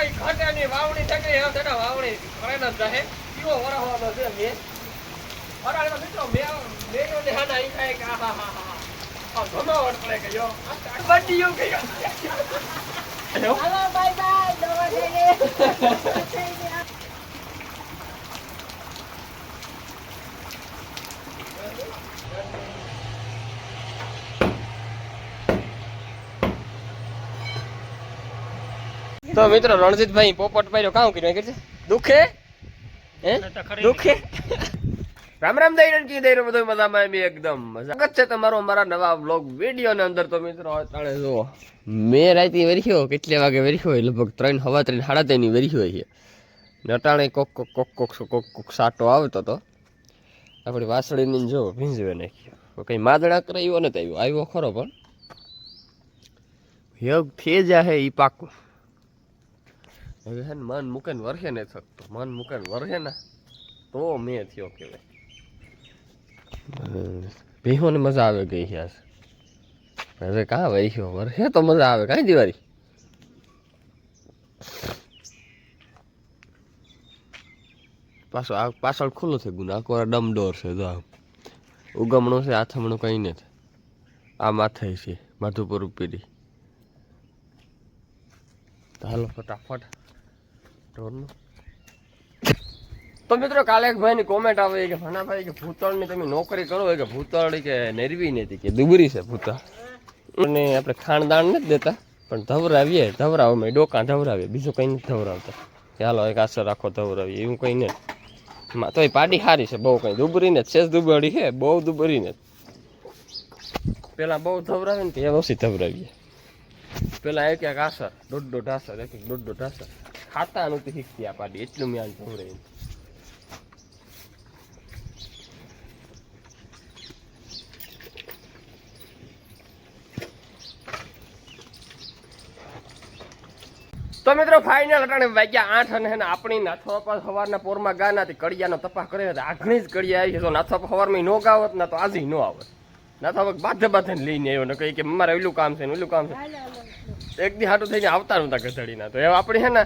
કઈ ઘટે ની વાવણી થઈ એમ તેના વાવણી કરે ન જાહે કીવો વરહવાનો છે મે અરે મિત્રો મેયો ને હાના ઈ કાય કે આહા હા હા આ ધમાવટ પડે ગયો આ બડીયો ગયો હાલો બાય બાય દવા દે તો મિત્રો રણજીતભાઈ પોપટભાઈ કામ કર્યું કે છે દુખે હે દુખે રામ રામ દઈ કી દઈ બધું મજામાં એમ એકદમ મજા છે તમારો અમારા નવા વ્લોગ વિડીયો ની અંદર. તો મિત્રો અત્યારે જુઓ મેં રાતી વેર્યો કેટલે વાગે વેર્યો લગભગ 3 સવા 3 સાડા 3 ની વેર્યો છે નટાણે કોક કોક કોક કોક કોક કોક સાટો આવતો તો આપણી વાસળીની જો ભીંજવે નાખ્યો કઈ માદડા કરાયો નથી આવ્યો ખરો પણ યોગ થઈ જાહે ઈ પાકું. હવે હે મન મૂકે ને વરસે ને થકતો મન મૂકે ને વરસે ને તો મેં થયો કહેવાય ભીહોને મજા આવે ગઈ યાર. હવે કાં વહી વરસે તો મજા આવે કાંઈ દિવાળી પાછો આ પાછળ ખુલ્લું થઈ ગયું આખો ડમડોર છે જો ઉગમણું છે આથમણું કંઈ નથી આ માથે છે માધુપુર ઉપીડી. હાલો ફટાફટ ઢોરનું. તો મિત્રો કાલે એક ભાઈની કોમેન્ટ આવે કે ભાનાભાઈ કે ભૂતળની તમે નોકરી કરો કે ભૂતળ કે નરવી નથી કે દુબરી છે ભૂતળ અને આપણે ખાણદાણ નથી દેતા પણ ધવરાવીએ ધવરાવમાં ડોકા ધવરાવીએ બીજું કંઈ નથી ધવરાવતા કે હાલો એક આસર રાખો ધવરાવીએ એવું કંઈ નથી. તો એ પાડી સારી છે બહુ કંઈ દુબરી ને શેષ દુબળી છે બહુ દુબરી ને પેલા બહુ ધવરાવે ને એ ઓછી ધવરાવીએ પેલા એક એક આસર દોઢ આસર એક દોઢ આસર ખાતા નથી શીખતી આ પાડી એટલું મેં આ ધવરાવી. તો મિત્રો ફાઇનલ અટાણે વાગ્યા 8 અને આપણી નાથવા સવારના પોરમાં ગા નાથી કડિયાનો તપાસ કર્યો હતો આઘણી જ કડિયા આવી છે. તો નાથવા સવારમાં ન ગાવત ના તો આજે ન આવત નાથવા બાધે બાધે લઈને આવ્યો ને કહી કે મારે એલું કામ છે ને એલું કામ છે એક દી હાટું થઈને આવતા નહોતા ગધડીના. તો એવા આપણે હે ને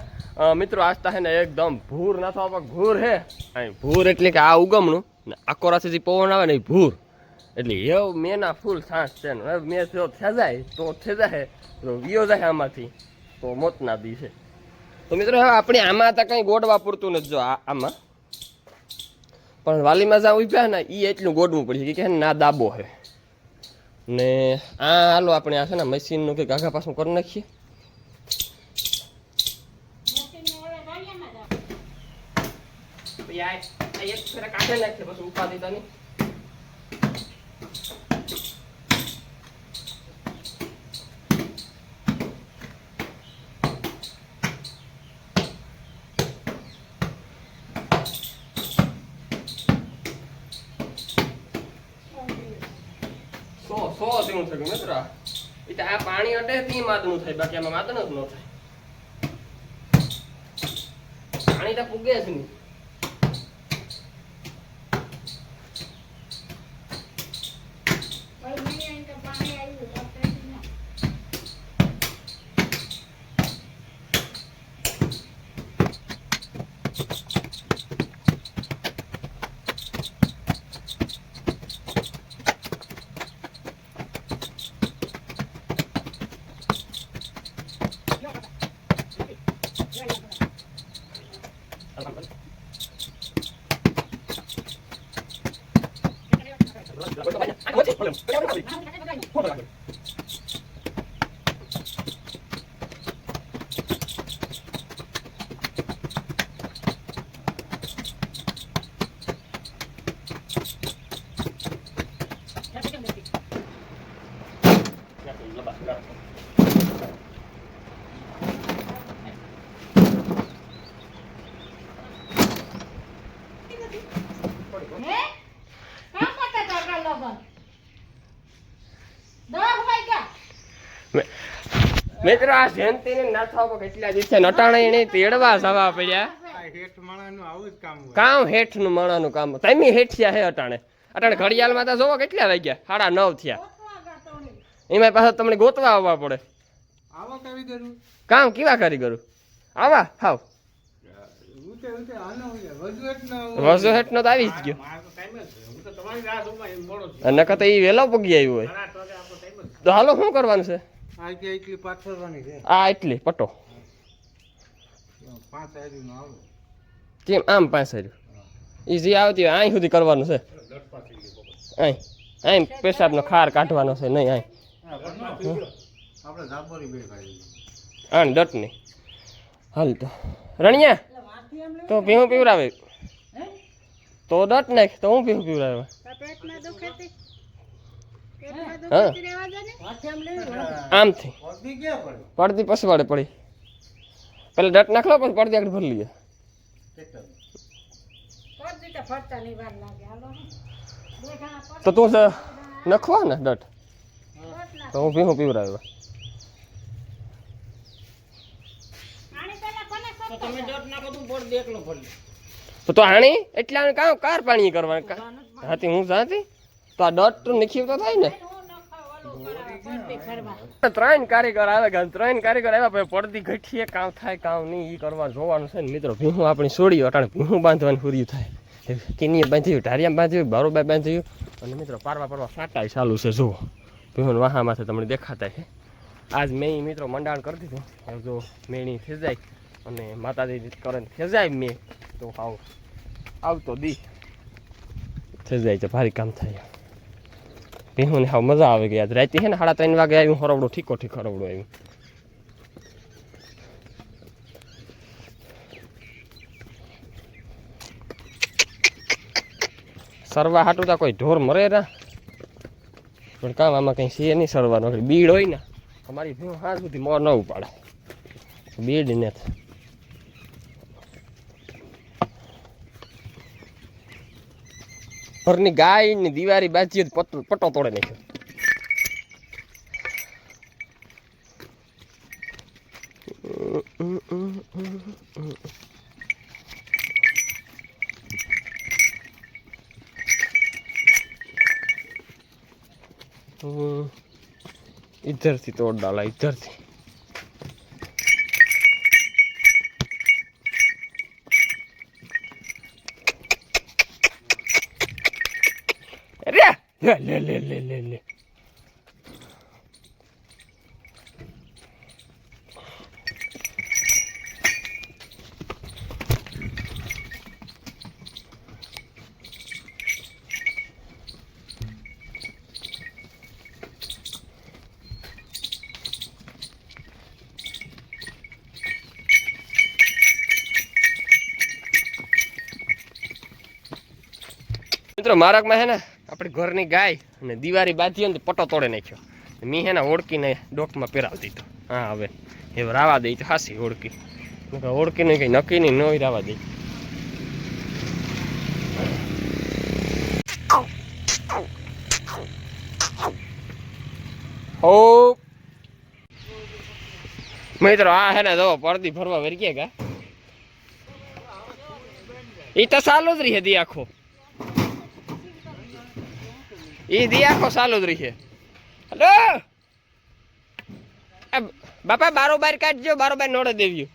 મિત્રો આજતા હે ને એકદમ ભૂર નાથવા ભૂર હે ભૂર એટલે કે આ ઉગમણું ને આખો રાશિથી પવન આવે ને એ ભૂર એટલે એવું મેના ફૂલ સાંસ છે ને મેં જો થેજાય તો થેજાય વિયો જાય આમાંથી તો મોતના દી છે. તો મિત્રો હવે આપણે આમાં હતા કંઈ ગોડવા પૂરતું નથી જો આમાં પણ વાલીમાં જ્યાં ઉભ્યા ને એ એટલું ગોડવું પડશે કે ના દાબો છે ને આ હાલો આપણે આ છે ને મશીનનું કંઈક આઘા પાછું કરી નાખીએ. એક ફેરા કાઢે નાખીએ પછી ઉપાધિ તની સો જેવું થયું મિત્ર એટલે આ પાણી અડે તી માદનું થાય બાકી આમાં માદન જ ન થાય પાણી તો પૂગે જ નહીં. મિત્રો આ જયંતિ ને નાથવા પર કેટલા દિવસે નટાણા એને તેડવા જવા પડ્યા. કામ હેઠ નું માણાનું કામ તમે હેઠિયા હે અટાણે અટાણે ઘડિયાળમાં તો જોવો કેટલા વાગ્યા 9:30 થયા એમાં પાછા તમને ગોતવા આવવા પડે. કામ કેવા કારીગરો આવા હાવ વસો હેઠ નો તો આવી જ ગયો અને કતો એ વેલો પગી આવ્યો હોય તો હાલો શું કરવાનું છે આ એટલી પટો કેમ આમ 5 હાર્યું એ જે આવતી હોય અહીં સુધી કરવાનું છે અહીં અહીં પેશાબનો ખાર કાઢવાનો છે નહીં અહીં હા ડટ નહીં હાલ તો રણિયા તો ભીહું પીવરાવે તો ડટ નાખ તો હું ભીહું પીવરાવે હા આમથી પડતી પછી વાળે પડી પેલા ડટ નાખ લો પછી પડતી આગળ ભરી લઈએ તો તું નખવા ને ડટ તો હું ભીહું પીવરાવે તો હાણી એટલે કામ કાર પાણી કરવાનું હાથી હું જાતી તો આ ડટ નીકળી તો થાય ને 3 કારીગર આવે કે 3 કારીગર આવ્યા પછી પડતી ઘટીએ કામ થાય કામ નહીં એ કરવા જોવાનું છે ને મિત્રો ભીહું આપણી છોડી અટાણે ભીહું બાંધવાનું પૂર્યું થાય કિનીએ બાંધ્યું ઢારિયા બાંધ્યું બારોબાઈ બાંધ્યું અને મિત્રો પારવા સાટા ચાલુ છે જુઓ ભીહું વાહામાંથી તમને દેખાતા છે આજ મેં મિત્રો મંડાણ કરી દીધું જો મેણી ખેંચાય અને માતાજી કરે ખેંચાય મેં તો આવતો દી ખેંચાય છે ભારી કામ થાય ભીહુંને હાવ મજા આવે ગઈ આજ રાતે છે ને 3:30 વાગે આવ્યું હરવડું ઠીકો હરવડું આવ્યું સરવા હાટું તો કોઈ ઢોર મરે ના પણ કામ આમાં કંઈ છે નહીં સરવાનો બીડ હોય ને અમારી ભીહું હાથ સુધી મોર ન ઉપાડે બીડ ને ઘરની ગાય ની દિવાળી બાજી પટો તોડે નાખ્યો इधर से तोड़ डाला इधर से अरे ले ले ले ले ले મિત્રો મારકમાં હે ને આપણી ઘરની ગાય અને દિવાળી બાંધી ને પટો તોડે નાખ્યો મી હે ને ઓળકીને ડોકમાં પહેરાવી દીધો હા હવે એ રાવા દઈ તો હાસી ઓળકી ઓળકીને કંઈ નક્કી નહીં ન રાવા દઈ હો મિત્રો આ હે ને જો પડદી ભરવા વરી ગયા ગા એ તો ચાલુ જ રહી દી આખો એ દી આખો ચાલુ જ રહી છે હલો બાપા બારોબાર કાઢજો બારોબાર નોડે દેવ્યું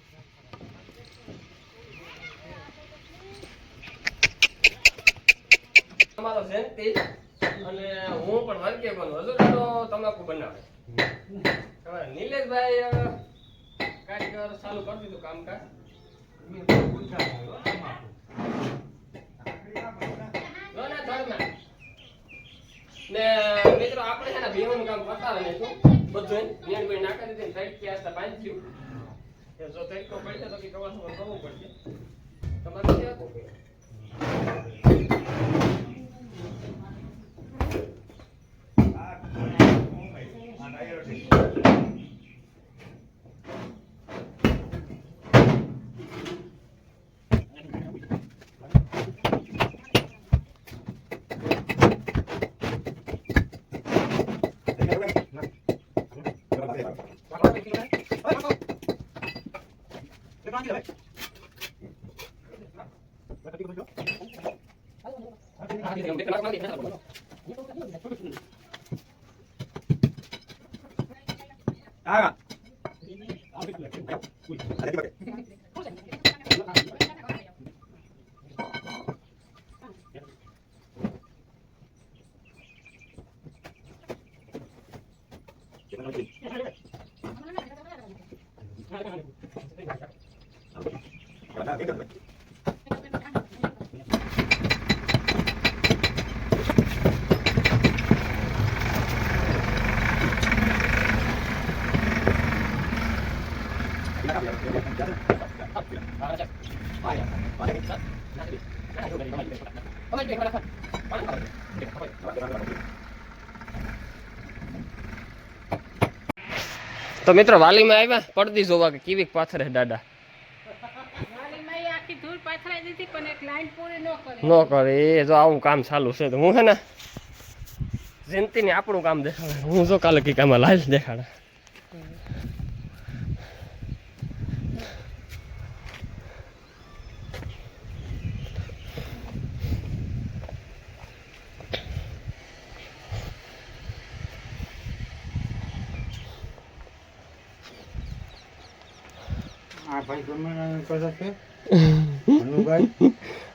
તમારો જયંતિ અને હું પણ વર્ગે બનું હજુ તો તમાકુ બનાવે તમારે નિલેશભાઈ કારીગર ચાલુ કરી દીધું કામકાજ ને મિત્રો આપણે છે ને ભીમનું કામ કરતા રહે શું બધું નિયણભાઈ નાખી દીધી સાઈડ કે આસ્તા બાંધ્યું એ જો તડકો પડે તો કે કવર કરવું પડશે તમારે કેવું Ah. તો મિત્રો વાલીમાં આવ્યા પડદી જોવા કે કેવી પાથરે દાદા ન કરે એ જો આવું કામ ચાલુ છે તો હું છે ને જયંતિને આપણું કામ દેખાડે હું જો કાલે કઈ કામ લાલ દેખાડે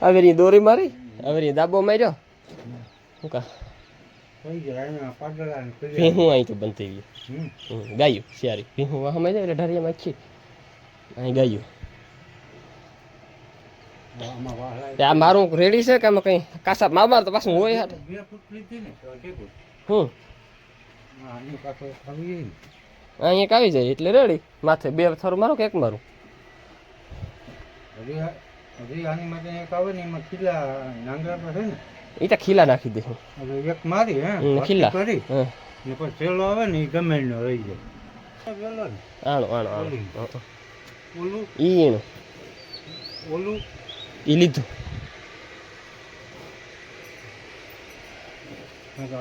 હવે દોરી મારી હવે દાબો માર્યો શું કા ભીહું અહીં તો બંધ થઈ ગયું ગાયું શિયારી ભીહું વાહમાં જાય એટલે ઢારિયામાં આખી અહીં ગાયું આ મારું રેડી છે કે આમાં કઈ કાસા મામાર તો પાછું હોય હાટ અહીંયા આવી જાય એટલે રેડી માથે બે થારું મારું કે એક મારું એ તો ખીલા નાખી દે એક મારી ખીલા કરી પછી છેલ્લો આવે ને એ ગમે નો રહી જાય આણો આણો આણો ઓલું ઈનું ઓલું ઈ લીધું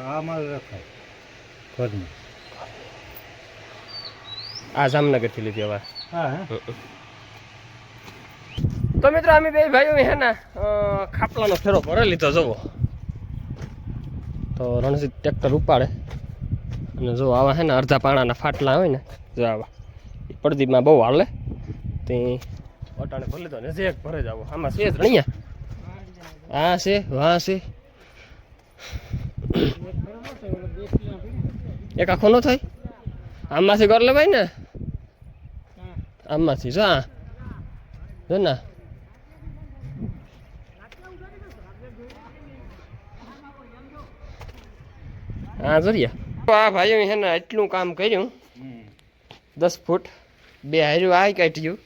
આ માલ રખાય ઘરમાં આ જામનગર થી લીધી હવે હા તો મિત્રો અમે બે ભાઈઓ હે ને ખાપલાનો ફેરો ભરે લીધો જવો તો રણજીત ટ્રેક્ટર ઉપાડે અને જો આવા હે ને અડધા પાણાના ફાટલા હોય ને જો આવા એ પડદીમાં બહુ હાલે તે અટાણે ભરી લીધો ને જે એક ભરે જ આવો આમાં છે જ રણિયા આ છે વાહ છે એક આખો ન થાય આમાંથી કર લે ભાઈ ને આમાંથી જો આ જો ના હા જોરિયા આ ભાઈઓ છે ને એટલું કામ કર્યું 10 ફૂટ બે હાર્યું આ કાઢ્યું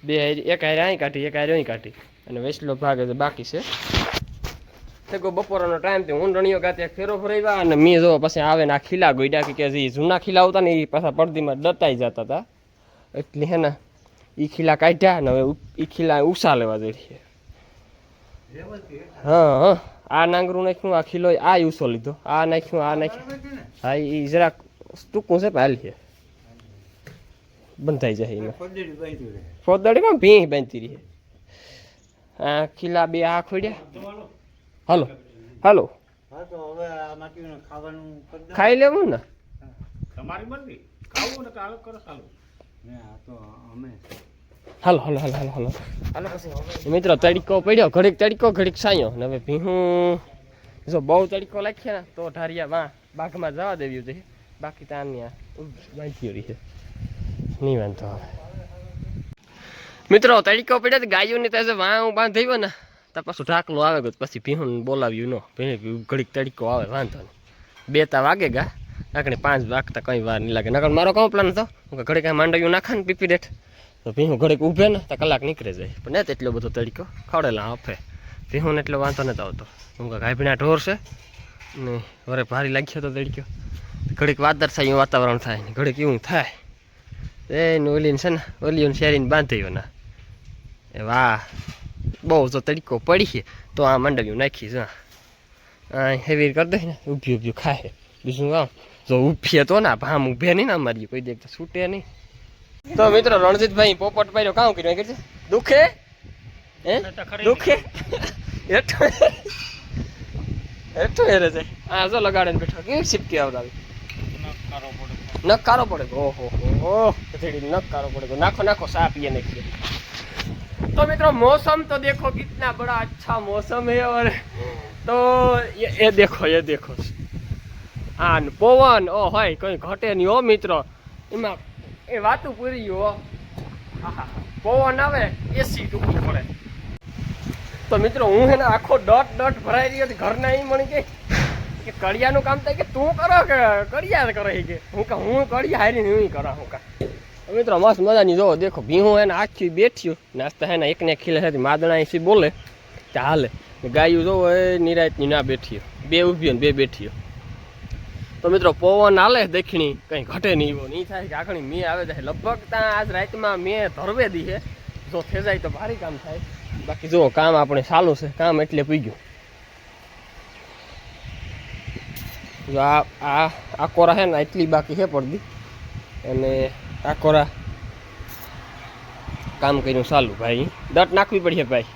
બે હારી એક હારી અહીં કાઢી એક હારી અહીં કાઢી અને વેસલો ભાગ બાકી છે તે કોઈ બપોરનો ટાઈમ તે હું રણિયો ગાતે ફેરો ફરાવ્યા અને મેં જો પછી આવે ને આ ખીલા ગોઈડા કે જે જૂના ખીલા આવતા ને એ પાછા પડદીમાં દટાઈ જતા હતા એટલે હે ને એ ખીલા કાઢ્યા ને હવે એ ખીલા ઉષા લેવા જઈએ હા હા આ નાંગરું નાખ્યું આ ખીલો આ ઉષો લીધો આ નાખ્યું આ નાખ્યું હા એ જરાક ટૂંકું છે હાલ છે બંધાઈ જાય એમાં ફોદડીમાં ભીંગ બાંધતી રહી આ ખીલા બે આ ખોડ્યા હાલો હાલો ખાઈ લેવું ને હાલો હાલો હાલો હાલો હાલો હાલો પછી મિત્રો તડકો પડ્યો ઘડીક તડકો ઘડીક સાયો ને હવે ભીહું જો બહુ તડકો લાગશે ને તો ઢારિયા માં બાઘમાં જવા દેવ્યું છે બાકી ત્યાં બાંધી રહી છે નહીં વાંધો હવે મિત્રો તડકો પડ્યો ગાયોની પાસે વાં બાંધ્યો ને તો પાછું ઢાકલું આવે ગયું પછી ભીહું બોલાવ્યું ન ઘડીક તડકો આવે વાંધો નહીં 2 તા વાગે ગા આગળ 5 વાગતા કઈ વાર નહીં લાગે નકર મારો કયો પ્લાન હતો ઘડીક માંડવ્યું નાખે ને પીપી ડેઠ તો ભીહું ઘડીક ઊભે ને તો કલાક નીકળે જાય પણ ને તેટલો બધો તડકો ખવડેલા હફે ભીહું ને એટલો વાંધો નથી આવતો હું ગાભીના ઢોર છે ને વરે ભારી લાગ્યો તો તડકો ઘડીક વાદળ થાય એવું વાતાવરણ થાય ને ઘડીક એવું થાય એને ઓલીને છે ને ઓલીઓને શેરીને બાંધ્યો ને એ વાહ બહુ જો તડકો પડી છે તો આ માંડવ્યું નાખી જો આ હેવી કરી દે ને ઊભી ઊભી ખાય બીજું આમ જો ઊભીએ તો ના ભામ ઊભે નહીં ને અમારી કોઈ દેખ છૂટે નહીં તો મિત્રો રણજીતભાઈ પોપટ પાડ્યો કામ કર્યું કે દુખે હે દુખે હેઠો હેરે છે આ જો લગાડે ને બેઠો કેવી સિપકી આવતા નકારો પડે ઓહો હો નકારો પડે નાખો નાખો સા પીએ નાખીએ तो मित्रों मौसम तो देखो कितना बड़ा अच्छा मौसम है और तो ये देखो हाँ पवन ओ हाय कोई घटे नहीं हो मित्रों एमा ए वातू पूरी हो पवन आवे एसी टूकવું પડે તો મિત્રો હું હે ને આખો ડટ ભરાઈ રહ્યો ઘર ના ઈ મણી કે કડિયાનું કામ થાય કે તું કરો કે કડિયા કરે કે હું કડિયા હારી ને હું કરા હું કા મિત્રો મસ્ત મજાની જો દેખો ભીહું હે ને આખી બેઠ્યું નાસ્તા હે ને એકને ખીલે છે માદણા એસી બોલે કે હાલે ગાયું જો એ નિરાતની ના બેઠી બે ઊભી ને બે બેઠી તો મિત્રો પવન હાલે દક્ષિણી કઈ ઘટે નહીં એવો નહીં થાય કે આખણી મેં આવે જાય લગભગ ત્યાં આજ રાતમાં મેં ધરવે દી છે જો થઈ જાય તો ભારી કામ થાય બાકી જો કામ આપણે ચાલુ છે કામ એટલે પી ગયું જો આ કોરા હે ને એટલી બાકી છે પડતી અને આ કોરા કામ કર્યું ચાલુ ભાઈ દટ નાખવી પડશે ભાઈ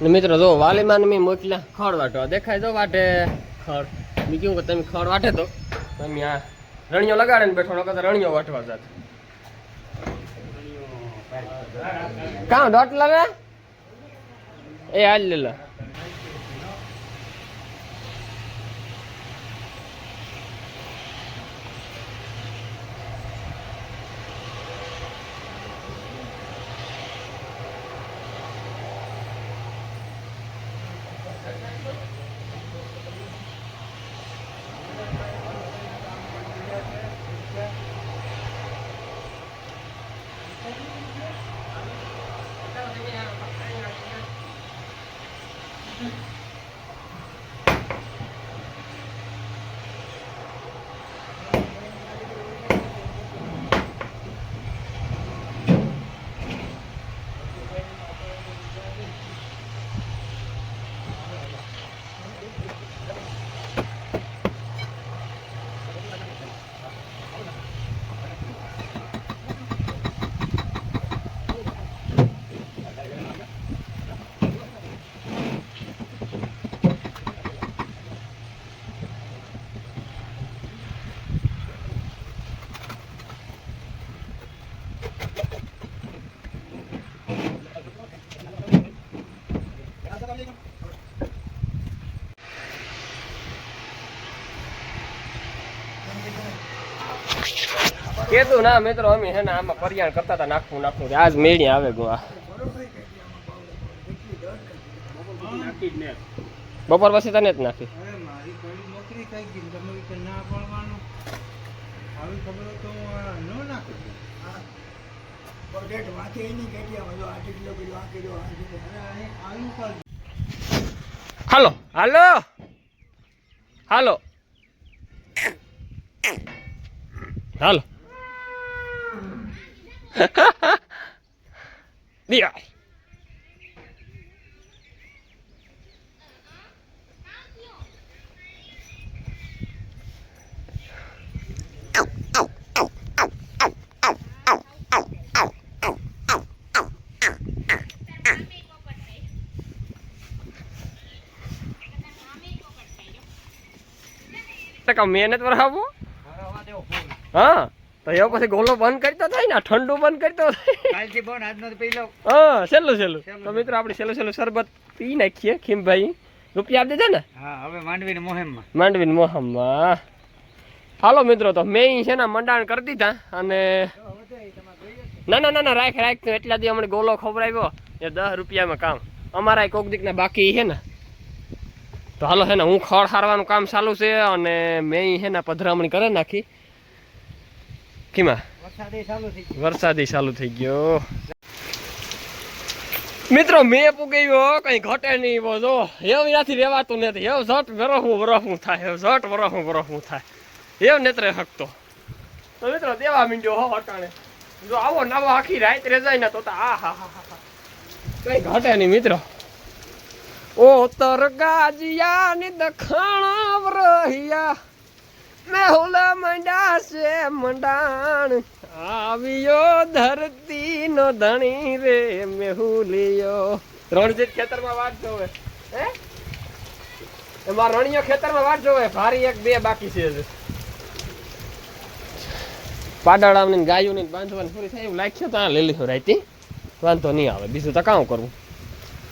ને મિત્રો જો વાલીમાં મેં મોકલ્યા ખડ વાટવા દેખાય તો વાટે ખડ મેં કેવું કે તમે ખડ વાટે તો તમે આ રણિયો લગાડે ને બેઠો નકર રણિયો વાટવા જાત કાં દટ લાવે એ હાલ લેલા કેતું ના મિત્રો અમે હે ને આમાં કરિયાણ કરતા હતા નાખવું આજ મેળી આવે ગો આ બપોર પછી તને જ નાખી હાલો હાલો હાલો હાલો દિયા મહેનત વરાવો હા તો એ પછી ગોલો બંધ કરતો થાય ને ઠંડુ બંધ કરતો થાય હા છેલ્લું તો મિત્રો આપણે છેલ્લું શરબત પી નાખીએ ખીમભાઈ રૂપિયા આપી દીધા ને હવે માંડવીની મોહમમાં હાલો મિત્રો તો મેં છે ને મંડાણ કરી દીધા અને ના રાખ તો એટલા દી અમને ગોલો ખવડાવ્યો એ 10 રૂપિયામાં કામ અમારા કોક દીકના બાકી છે ને તો હાલો છે ને હું ખડ હારવાનું કામ ચાલુ છે અને મેં છે ને પધરામણી કરી નાખી કીમાં વરસાદી ચાલુ થઈ ગયો મિત્રો મેં પૂગ્યો કઈ ઘટે નહીં જો એવું નથી રેવાતું નથી એવું ઝટ વરહું થાય વરહું થાય એવું નેત્રે હકતો તો મિત્રો દેવા મીંડ્યો હો અટાણે જો આવો નવો આખી રાત રે જાય ને તો આ હા કઈ ઘટે નહીં મિત્રો ઓ તર ગાજિયા ની દખાણા વરહિયા મેહુલા મંડા છે મંડાણ આવ્યો ધરતી નો ધણી રે મેહુલિયો રણજીત ખેતરમાં વાત જોવે હે એમાં રણિયો ખેતરમાં વાત જોવે ભારી 1-2 બાકી છે હજી. પાડાળાની ગાયોને બાંધવાની પૂરી થાય એવું લાગ્યું તો આ લઈ લીધો રાઈતી વાંધો નહીં આવે બીજું તો કામ કરવું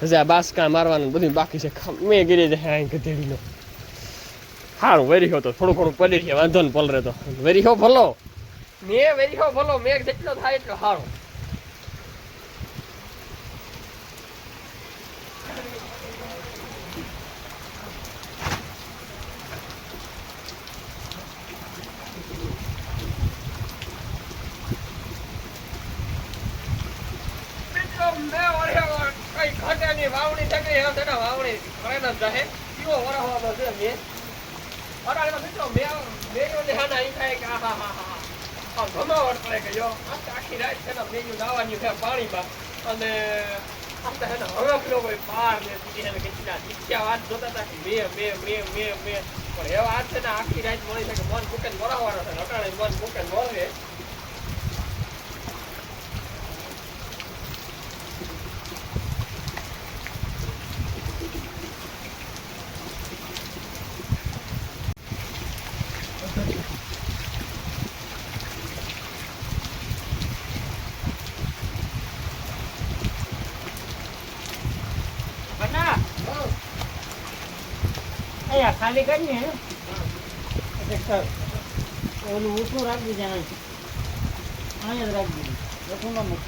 હજી આ બાસકા મારવાનું બધું બાકી છે મેં ગીરી જાય ગધેડીનો સારું વેરીહો તો થોડું ઘણું પડી રહ્યા વાંધો ને પલરે તો વેરીહો ભલો મેં જેટલો થાય એટલો સારું. વાવણી થઈ વાવણી કરે ન જાહે કેવો વરાવાનો છે મેં અડાળમાં મિત્રો મેયો ને હાના ઈ થાય કે આ ભમાવટ પડે કે યો આખી રાત છે ને મેયું નાવાની છે પાણીમાં અને આસ્તા હે ને હવે પેલો કોઈ પાર ને દીધી હે કેટલા દીખ્યા વાત જોતા હતા કે મે પણ એવા વાત છે ને આખી રાત મળી છે કે મન મૂકે વરાવાનો છે અટાણે મન મૂકે વરે. ખાલી કરીએ ઓલું ઓછું રાખી જાય અહીંયા જ રાખી દીધું.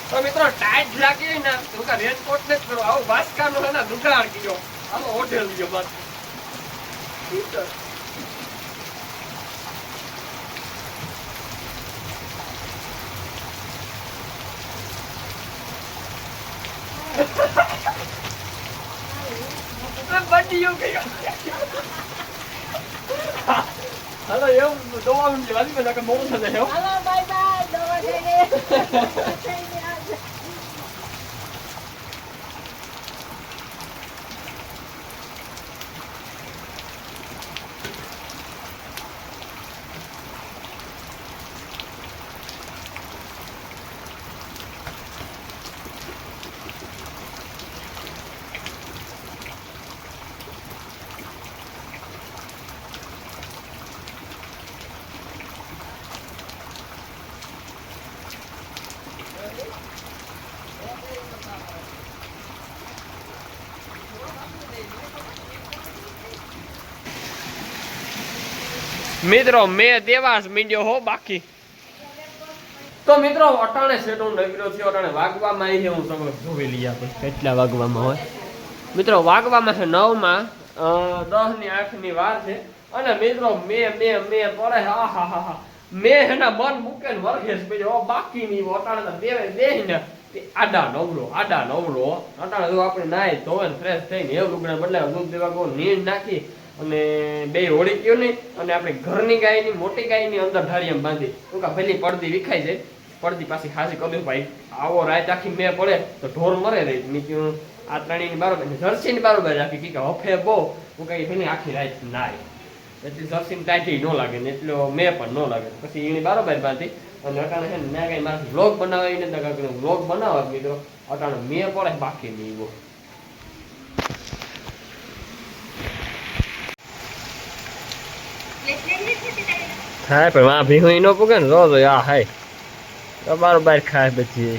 તો મિત્રો ટાઈટ લાગી ને તો કા રેનકોટ ને કરો આવો બાસકાનો હે ને દુકાળ કીયો આનો હોટેલ ગયો બસ બડીયો ગયો હાલો એવું દવા મને વાલી માં કે મોર થશે હો હાલો બાય બાય દવા થઈ ગઈ. મિત્રો મેં દેવાસ મીડિયો હો બાકી તો મિત્રો અટાણે સેટો નગરો થયો અટાણે વાગવામાં આવી છે હું તમે જોઈ લઈએ આપણે કેટલા વાગવામાં હોય મિત્રો વાગવામાં છે 9 માં 10 ની 8 ની વાર છે અને મિત્રો મેં પડે હા મેં એના મન મૂકે ને વરખેસ બીજો બાકી ની અટાણે બેહીને આડા નવરો અટાણે જો આપણે નાય ધોવે ફ્રેશ થઈને એવું લુગડા બદલાય દૂધ દેવા ગો નીંદ નાખી અને બે હોળી ગયો નહીં અને આપણે ઘરની ગાયની મોટી ગાયની અંદર ઢાળીમાં બાંધી તો કે પેલી પડદી વિખાઈ જાય પડદી પાછી ખાસી કરી ભાઈ આવો રાત આખી મેં પડે તો ઢોર મરે રહી નીકળ્યું આ ત્રણેયની બારોબર જર્સીની બારોબર રાખી કે હફે બહુ હું કઈ પેલી આખી રાત નાય એટલી જર્સીની ટાઈટી ન લાગે ને એટલો મેં પણ ન લાગે પછી એની બારોબર બાંધી અને અટાણે છે ને મેં કઈ મારા વ્લોગ બનાવીને વ્લોગ બનાવવા મિત્રો અટાણે મેં પડે બાકી નહીં બહુ હા પણ આ ભીહું નો પૂગે ને જો આ હાય તો બાર ખાય પછી